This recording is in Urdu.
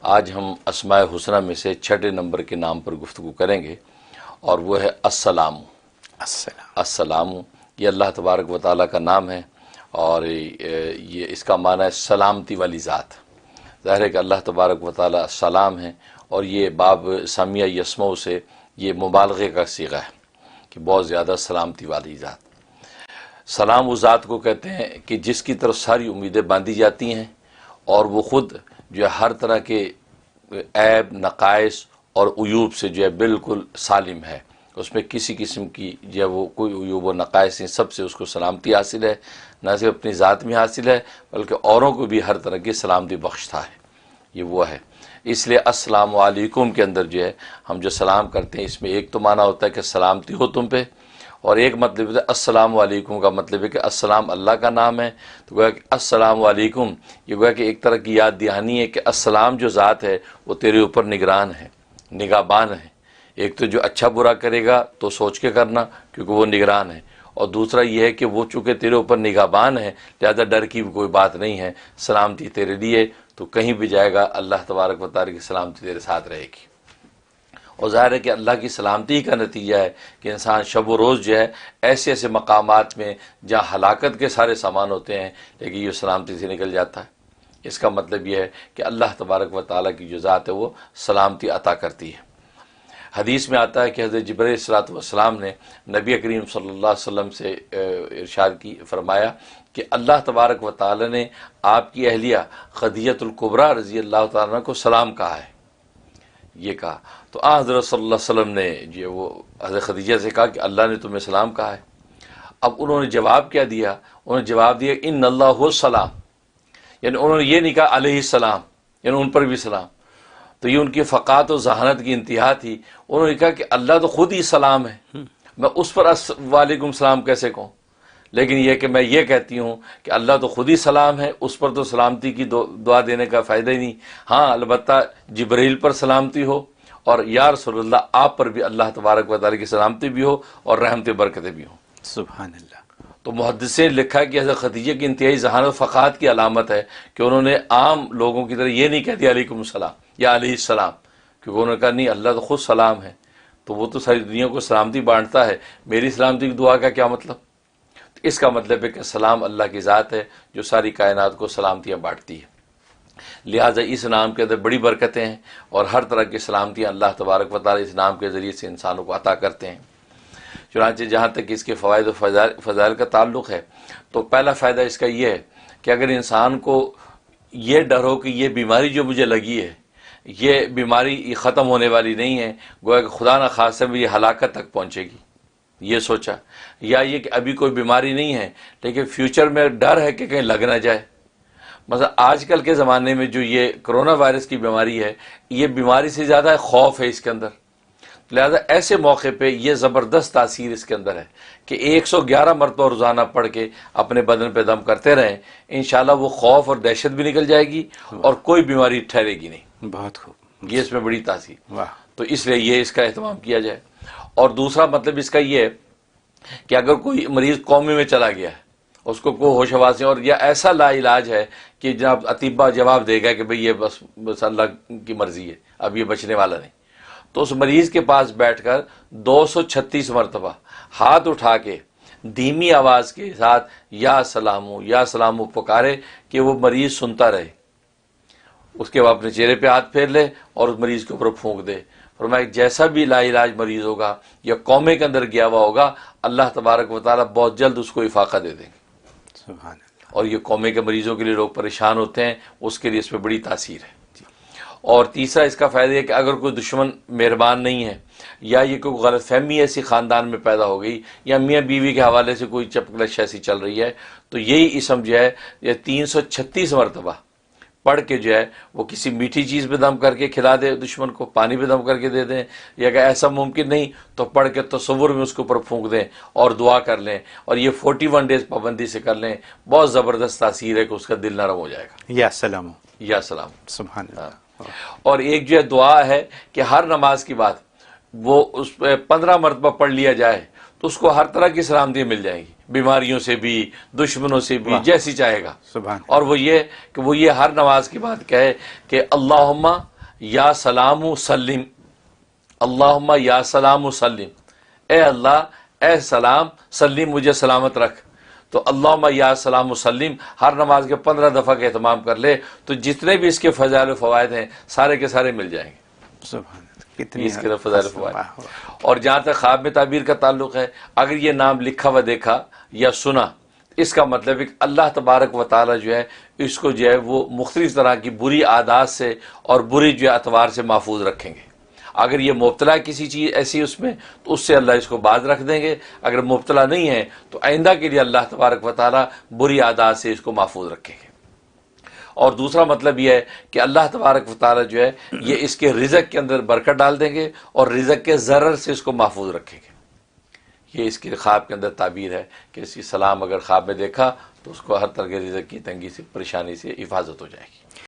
آج ہم اسماء حسنہ میں سے چھٹے نمبر کے نام پر گفتگو کریں گے، اور وہ ہے السلام۔ السلام یہ اللہ تبارک و تعالیٰ کا نام ہے، اور یہ اس کا معنی ہے سلامتی والی ذات۔ ظاہر ہے کہ اللہ تبارک و تعالیٰ السلام ہے، اور یہ باب سمیع یسمع سے یہ مبالغے کا صیغہ ہے کہ بہت زیادہ سلامتی والی ذات۔ سلام اس ذات کو کہتے ہیں کہ جس کی طرف ساری امیدیں باندھی جاتی ہیں، اور وہ خود جو ہے ہر طرح کے عیب، نقائص اور عیوب سے جو ہے بالکل سالم ہے، اس میں کسی قسم کی جو ہے وہ کوئی عیوب و نقائص نہیں، سب سے اس کو سلامتی حاصل ہے، نہ صرف اپنی ذات میں حاصل ہے بلکہ اوروں کو بھی ہر طرح کی سلامتی بخشتا ہے، یہ وہ ہے۔ اس لیے السلام علیکم کے اندر جو ہے ہم جو سلام کرتے ہیں، اس میں ایک تو معنی ہوتا ہے کہ سلامتی ہو تم پہ، اور ایک مطلب ہے السلام علیکم کا مطلب ہے کہ السلام اللہ کا نام ہے، تو گویا کہ السلام علیکم یہ گویا کہ ایک طرح کی یاد دہانی ہے کہ السلام جو ذات ہے وہ تیرے اوپر نگران ہے، نگہبان ہے۔ ایک تو جو اچھا برا کرے گا تو سوچ کے کرنا کیونکہ وہ نگران ہے، اور دوسرا یہ ہے کہ وہ چونکہ تیرے اوپر نگہبان ہے لہذا ڈر کی بھی کوئی بات نہیں ہے، سلامتی تیرے لیے، تو کہیں بھی جائے گا اللہ تبارک و تعالیٰ کی سلامتی تیرے ساتھ رہے گی۔ اور ظاہر ہے کہ اللہ کی سلامتی کا نتیجہ ہے کہ انسان شب و روز جو ہے ایسے ایسے مقامات میں جہاں ہلاکت کے سارے سامان ہوتے ہیں لیکن یہ سلامتی سے نکل جاتا ہے۔ اس کا مطلب یہ ہے کہ اللہ تبارک و تعالیٰ کی جو ذات ہے وہ سلامتی عطا کرتی ہے۔ حدیث میں آتا ہے کہ حضرت جبرائیل علیہ الصلوۃ والسلام نے نبی کریم صلی اللہ علیہ وسلم سے ارشاد فرمایا کہ اللہ تبارک و تعالیٰ نے آپ کی اہلیہ خدیجہ الکبریٰ رضی اللہ تعالیٰ عنہ کو سلام کہا ہے، یہ کہا تو حضرت صلی اللہ علیہ وسلم نے جو وہ حضرت خدیجہ سے کہا کہ اللہ نے تمہیں سلام کہا ہے۔ اب انہوں نے جواب کیا دیا؟ انہوں نے جواب دیا ان اللہ هو السلام، یعنی انہوں نے یہ نہیں کہا علیہ السلام، یعنی ان پر بھی سلام، تو یہ ان کی فقاعت و ذہانت کی انتہا تھی۔ انہوں نے کہا کہ اللہ تو خود ہی سلام ہے، میں اس پر وعلیکم السلام کیسے کہوں؟ لیکن یہ کہ میں یہ کہتی ہوں کہ اللہ تو خود ہی سلام ہے، اس پر تو سلامتی کی دعا دینے کا فائدہ ہی نہیں۔ ہاں البتہ جبرائیل پر سلامتی ہو، اور یا رسول اللہ آپ پر بھی اللہ تبارک و تعالیٰ کی سلامتی بھی ہو اور رحمت برکتیں بھی ہوں۔ سبحان اللہ۔ تو محدثین نے لکھا کہ حضرت خدیجہ کی انتہائی ذہانت و فقاعت کی علامت ہے کہ انہوں نے عام لوگوں کی طرح یہ نہیں کہہ دیا علیکم السلام یا علیہ السلام، کیونکہ انہوں نے کہا نہیں اللہ تو خود سلام ہے، تو وہ تو ساری دنیا کو سلامتی بانٹتا ہے، میری سلامتی کی دعا کا کیا مطلب؟ اس کا مطلب ہے کہ سلام اللہ کی ذات ہے جو ساری کائنات کو سلامتیاں بانٹتی ہے، لہٰذا اس نام کے اندر بڑی برکتیں ہیں، اور ہر طرح کی سلامتیاں اللہ تبارک و تعالیٰ اس نام کے ذریعے سے انسانوں کو عطا کرتے ہیں۔ چنانچہ جہاں تک اس کے فوائد و فضائل کا تعلق ہے تو پہلا فائدہ اس کا یہ ہے کہ اگر انسان کو یہ ڈر ہو کہ یہ بیماری جو مجھے لگی ہے یہ بیماری ختم ہونے والی نہیں ہے، گویا کہ خدا نہ خواستہ یہ ہلاکت تک پہنچے گی، یہ سوچا، یا یہ کہ ابھی کوئی بیماری نہیں ہے لیکن فیوچر میں ڈر ہے کہ کہیں لگ نہ جائے۔ مثلا آج کل کے زمانے میں جو یہ کرونا وائرس کی بیماری ہے، یہ بیماری سے زیادہ خوف ہے اس کے اندر، لہذا ایسے موقع پہ یہ زبردست تاثیر اس کے اندر ہے کہ 111 مرتبہ روزانہ پڑھ کے اپنے بدن پہ دم کرتے رہیں، انشاءاللہ وہ خوف اور دہشت بھی نکل جائے گی اور کوئی بیماری ٹھہرے گی نہیں۔ بہت خوب، یہ اس میں بڑی تاثیر، واہ۔ تو اس لیے یہ اس کا اہتمام کیا جائے۔ اور دوسرا مطلب اس کا یہ ہے کہ اگر کوئی مریض کومے میں چلا گیا ہے، اس کو کوئی ہوش حواس نہیں، اور یا ایسا لا علاج ہے کہ جناب اطباء جواب دے گا کہ بھئی یہ بس اللہ کی مرضی ہے، اب یہ بچنے والا نہیں، تو اس مریض کے پاس بیٹھ کر 236 مرتبہ ہاتھ اٹھا کے دھیمی آواز کے ساتھ یا سلامو پکارے کہ وہ مریض سنتا رہے، اس کے بعد اپنے چہرے پہ ہاتھ پھیر لے اور اس مریض کے اوپر پھونک دے۔ فرمایا جیسا بھی لا علاج مریض ہوگا یا قومے کے اندر گیا ہوا ہوگا اللہ تبارک و تعالیٰ بہت جلد اس کو افاقہ دے دیں گے۔ سبحان اللہ۔ اور یہ قومے کے مریضوں کے لیے لوگ پریشان ہوتے ہیں، اس کے لیے اس میں بڑی تاثیر ہے۔ اور تیسرا اس کا فائدہ ہے کہ اگر کوئی دشمن مہربان نہیں ہے یا یہ کوئی غلط فہمی ایسی خاندان میں پیدا ہو گئی یا میاں بیوی کے حوالے سے کوئی چپکلش ایسی چل رہی ہے تو یہی اسم جو ہے یہ 336 مرتبہ پڑھ کے جو ہے وہ کسی میٹھی چیز پہ دم کر کے کھلا دے دشمن کو، پانی پہ دم کر کے دے دیں، یا اگر ایسا ممکن نہیں تو پڑھ کے تصور میں اس کے اوپر پھونک دیں اور دعا کر لیں، اور یہ 41 ڈیز پابندی سے کر لیں، بہت زبردست تاثیر ہے کہ اس کا دل نرم ہو جائے گا۔ یا سلام، یا سلام۔ سبحان اللہ۔ اور ایک جو ہے دعا ہے کہ ہر نماز کی بات وہ اس پہ 15 مرتبہ پڑھ لیا جائے تو اس کو ہر طرح کی سلامتیاں مل جائیں گی، بیماریوں سے بھی، دشمنوں سے بھی، جیسی چاہے گا۔ سبحان اور وہ یہ کہ وہ یہ ہر نماز کی بات کہے کہ اللہم یا سلام سلم، اللہم یا سلام سلم، اے اللہ اے سلام سلیم مجھے سلامت رکھ. تو اللہم یا سلام سلیم ہر نماز کے 15 دفعہ کا اہتمام کر لے تو جتنے بھی اس کے فضائل و فوائد ہیں سارے کے سارے مل جائیں گے. سبحان اللہ، کتنی اس کے فضائل و فوائد. اور جہاں تک خواب میں تعبیر کا تعلق ہے، اگر یہ نام لکھا ہوا دیکھا یا سنا، اس کا مطلب ہے کہ اللہ تبارک و تعالی جو ہے اس کو جو ہے وہ مختلف طرح کی بری عادات سے اور بری جو ہے اطوار سے محفوظ رکھیں گے. اگر یہ مبتلا ہے کسی چیز ایسی اس میں تو اس سے اللہ اس کو باز رکھ دیں گے. اگر مبتلا نہیں ہے تو آئندہ کے لیے اللہ تبارک و تعالی بری عادات سے اس کو محفوظ رکھیں گے. اور دوسرا مطلب یہ ہے کہ اللہ تبارک و تعالی جو ہے یہ اس کے رزق کے اندر برکت ڈال دیں گے اور رزق کے ضرر سے اس کو محفوظ رکھیں گے. یہ اس کے خواب کے اندر تعبیر ہے کہ اس کی سلام اگر خواب میں دیکھا تو اس کو ہر طرح کے رزق کی تنگی سے، پریشانی سے حفاظت ہو جائے گی.